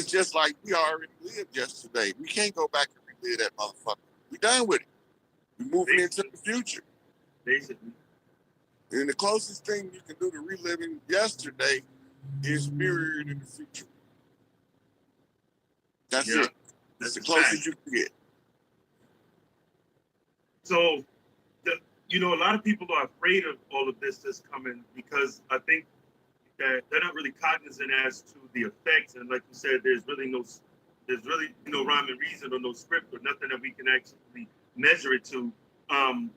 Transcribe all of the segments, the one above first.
it's just like we already lived yesterday. We can't go back and relive that motherfucker. We done with it. We moving into the future. Basically. And the closest thing you can do to reliving yesterday is mirror it in the future. That's it. That's the closest you can get. So, a lot of people are afraid of all of this that's coming because I think that they're not really cognizant as to the effects. And like you said, there's really no rhyme and reason or no script or nothing that we can actually measure it to. From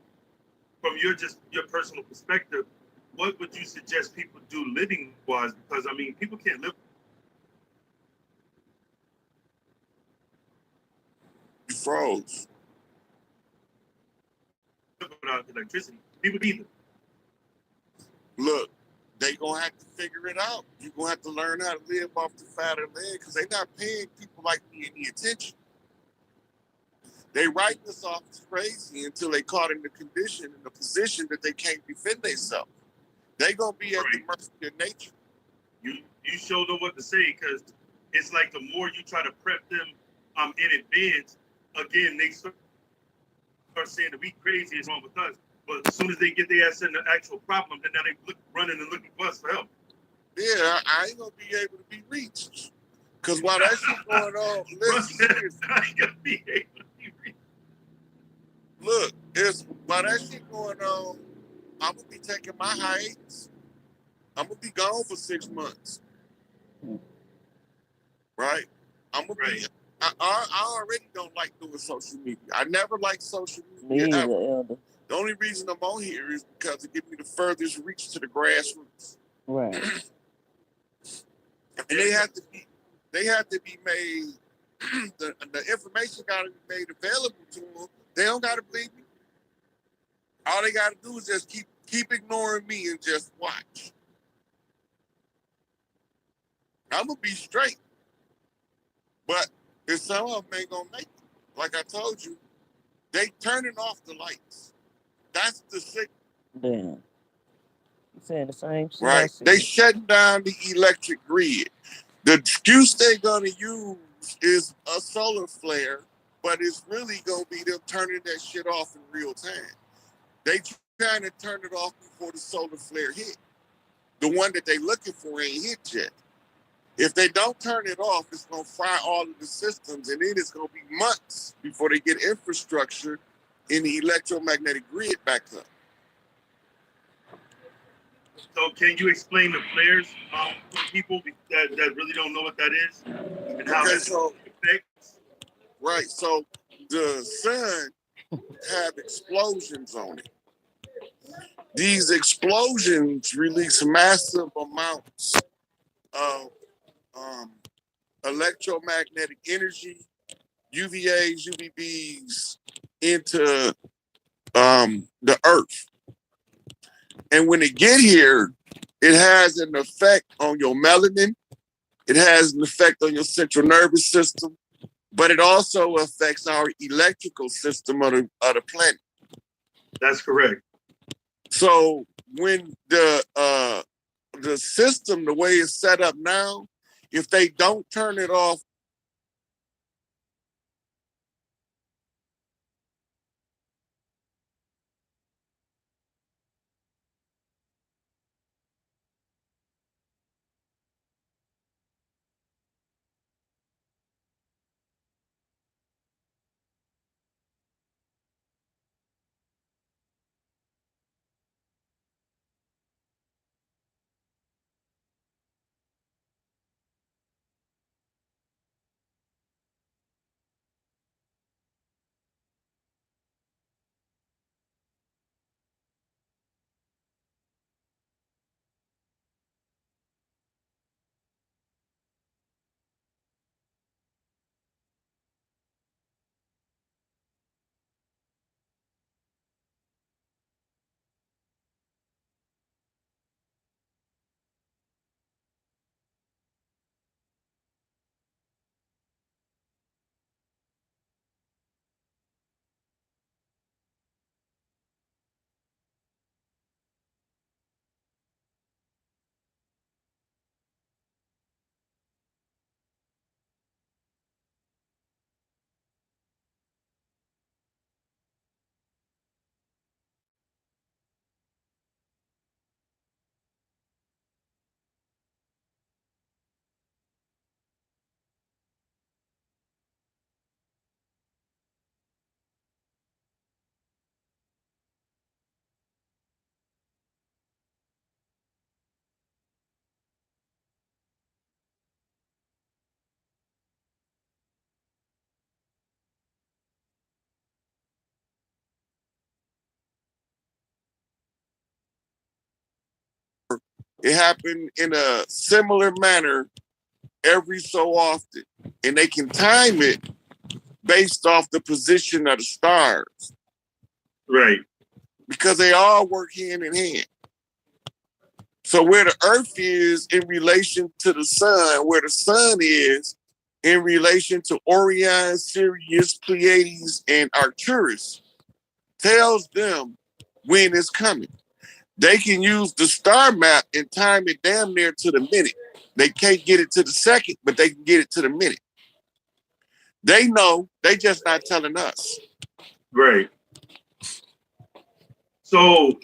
your personal perspective, what would you suggest people do living wise? Because I mean, people can't live. You froze. Without electricity, people either. Look, they gonna have to figure it out. You're gonna have to learn how to live off the fat of land because they're not paying people like me any attention. They writing us off as crazy until they caught in the condition, in the position that they can't defend themselves. They gonna be at the mercy of nature. You showed them what to say because it's like the more you try to prep them in advance, again they start saying that we crazy is wrong with us. But as soon as they get their ass in the actual problem, then now they running and looking for us for help. Yeah, I ain't gonna be able to be reached. Cause while that shit going on, listen, I ain't gonna be able to be reached. Look, while that shit going on, I'm gonna be taking my hiatus. I'm gonna be gone for 6 months. Right? I'm gonna be. I already don't like doing social media. I never liked social media ever. The only reason I'm on here is because it gives me the furthest reach to the grassroots. Right. And they have to be made. The information got to be made available to them. They don't got to believe me. All they got to do is just keep ignoring me and just watch. I'm gonna be straight, but if some of them ain't gonna make it, like I told you, they turning off the lights. That's the signal. Damn. You saying the same shit? Right? They shutting down the electric grid. The excuse they're gonna use is a solar flare, but it's really gonna be them turning that shit off in real time. They trying to turn it off before the solar flare hit. The one that they looking for ain't hit yet. If they don't turn it off, it's gonna fry all of the systems, and then it's gonna be months before they get infrastructure in the electromagnetic grid back up. So can you explain the flares for people that really don't know what that is and how that affects? Right. So the sun have explosions on it. These explosions release massive amounts of electromagnetic energy, UVAs, UVBs, into the earth. And when it get here, it has an effect on your melanin. It has an effect on your central nervous system, but it also affects our electrical system of the planet. That's correct. So when the system, the way it's set up now, if they don't turn it off, It happened in a similar manner every so often. And they can time it based off the position of the stars. Right. Because they all work hand in hand. So where the earth is in relation to the sun, where the sun is in relation to Orion, Sirius, Pleiades, and Arcturus, tells them when it's coming. They can use the star map and time it damn near to the minute. They can't get it to the second, but they can get it to the minute. They know, they just not telling us. Right. So,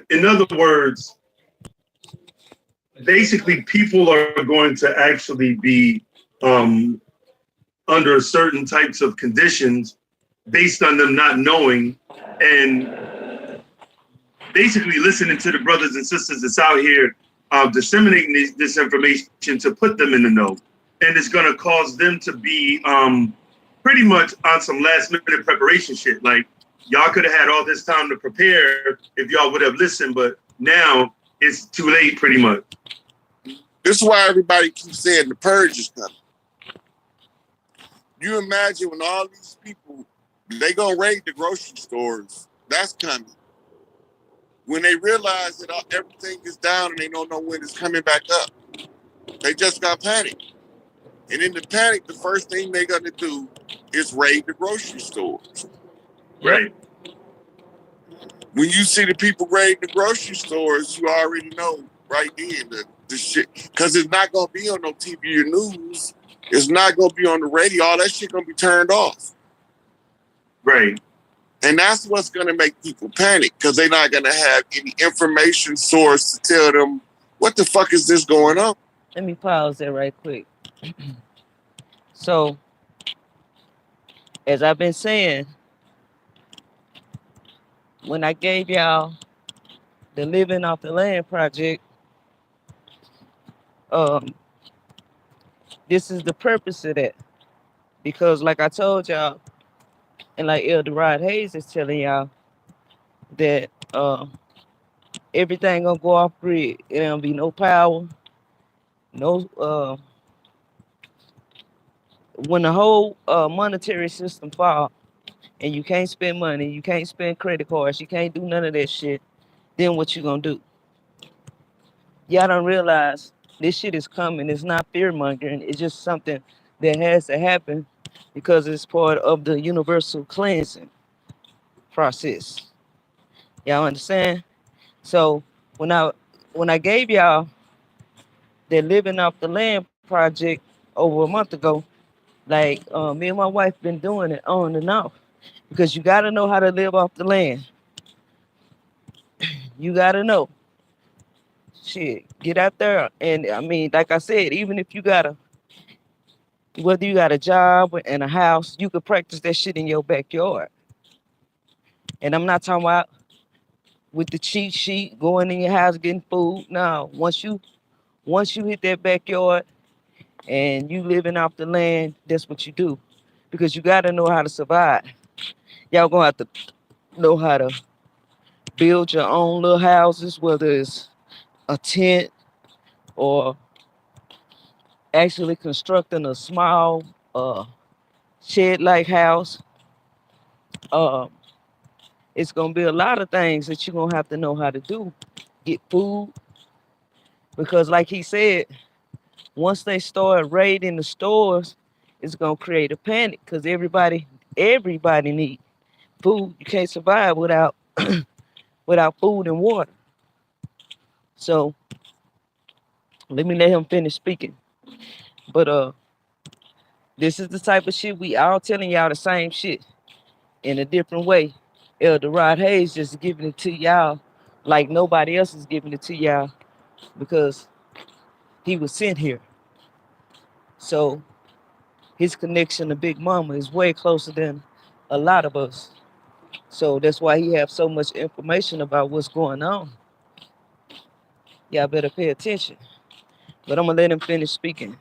in other words, basically people are going to actually be under certain types of conditions based on them not knowing, and basically listening to the brothers and sisters that's out here disseminating this information to put them in the know. And it's going to cause them to be pretty much on some last minute preparation shit. Like, y'all could have had all this time to prepare if y'all would have listened, but now it's too late pretty much. This is why everybody keeps saying the purge is coming. You imagine when all these people, they gonna raid the grocery stores, that's coming. When they realize that everything is down and they don't know when it's coming back up, they just got panic. And in the panic, the first thing they're gonna do is raid the grocery stores. Right. When you see the people raid the grocery stores, you already know right then the shit, because it's not gonna be on no TV or news. It's not gonna be on the radio. All that shit gonna be turned off. Right. And that's what's gonna make people panic, because they're not gonna have any information source to tell them what the fuck is this going on. Let me pause there right quick. So, as I've been saying, when I gave y'all the Living Off the Land project, this is the purpose of that. Because like I told y'all, and like Elder Rod Hayes is telling y'all, that everything gonna go off grid. It don't be no power, no when the whole monetary system fall and you can't spend money, you can't spend credit cards, you can't do none of that shit, then what you gonna do? Y'all don't realize this shit is coming. It's not fear mongering. It's just something that has to happen because it's part of the universal cleansing process. Y'all understand? So when I gave y'all the Living Off the Land project over a month ago, like me and my wife been doing it on and off, because you got to know how to live off the land. You got to know. Shit, get out there. And I mean, like I said, even if you whether you got a job and a house, you could practice that shit in your backyard. And I'm not talking about with the cheat sheet, going in your house, getting food. No, once you hit that backyard and you living off the land, that's what you do. Because you got to know how to survive. Y'all gonna have to know how to build your own little houses, whether it's a tent or actually constructing a small shed-like house. It's gonna be a lot of things that you're gonna have to know how to do. Get food, because like he said, once they start raiding the stores, it's gonna create a panic, because everybody need food. You can't survive without without food and water. So let me let him finish speaking. But this is the type of shit we all telling y'all the same shit in a different way. Elder Rod Hayes just giving it to y'all like nobody else is giving it to y'all, because he was sent here. So his connection to Big Mama is way closer than a lot of us. So that's why he have so much information about what's going on. Y'all better pay attention. But I'm gonna let him finish speaking.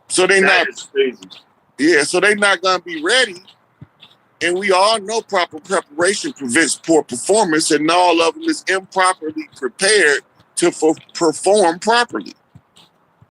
So they That not is crazy. Yeah, so they not gonna be ready And we all know proper preparation prevents poor performance, and all of them is improperly prepared to perform properly.